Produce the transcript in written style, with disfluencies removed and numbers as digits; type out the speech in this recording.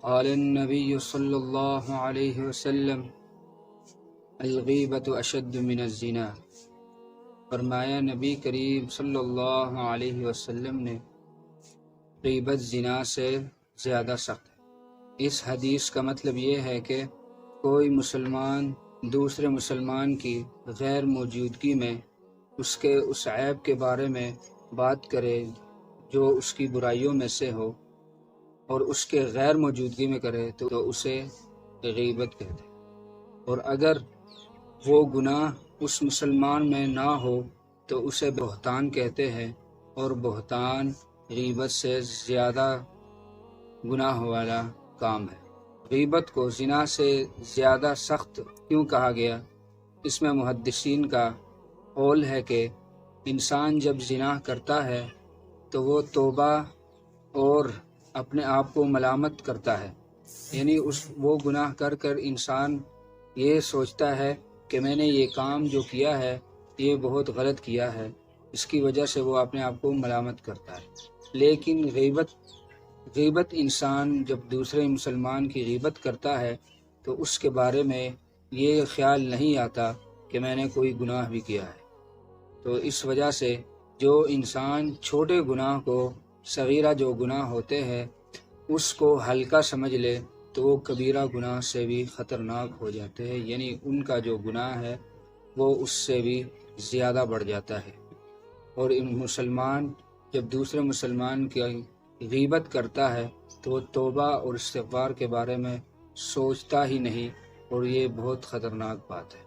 قال النبی صلی اللہ علیہ وسلم الغیبۃ اشد من الزنا، فرمایا نبی کریم صلی اللہ علیہ وسلم نے غیبت زنا سے زیادہ سخت ہے۔ اس حدیث کا مطلب یہ ہے کہ کوئی مسلمان دوسرے مسلمان کی غیر موجودگی میں اس کے اس عیب کے بارے میں بات کرے جو اس کی برائیوں میں سے ہو، اور اس کے غیر موجودگی میں کرے تو اسے غیبت کہتے ہیں۔ اور اگر وہ گناہ اس مسلمان میں نہ ہو تو اسے بہتان کہتے ہیں، اور بہتان غیبت سے زیادہ گناہ والا کام ہے۔ غیبت کو زنا سے زیادہ سخت کیوں کہا گیا؟ اس میں محدثین کا قول ہے کہ انسان جب زنا کرتا ہے تو وہ توبہ اور اپنے آپ کو ملامت کرتا ہے، یعنی وہ گناہ کر کر انسان یہ سوچتا ہے کہ میں نے یہ کام جو کیا ہے یہ بہت غلط کیا ہے، اس کی وجہ سے وہ اپنے آپ کو ملامت کرتا ہے۔ لیکن غیبت انسان جب دوسرے مسلمان کی غیبت کرتا ہے تو اس کے بارے میں یہ خیال نہیں آتا کہ میں نے کوئی گناہ بھی کیا ہے۔ تو اس وجہ سے جو انسان چھوٹے گناہ کو، صغیرہ جو گناہ ہوتے ہیں، اس کو ہلکا سمجھ لے تو وہ کبیرہ گناہ سے بھی خطرناک ہو جاتے ہیں، یعنی ان کا جو گناہ ہے وہ اس سے بھی زیادہ بڑھ جاتا ہے۔ اور مسلمان جب دوسرے مسلمان کی غیبت کرتا ہے تو وہ توبہ اور استغفار کے بارے میں سوچتا ہی نہیں، اور یہ بہت خطرناک بات ہے۔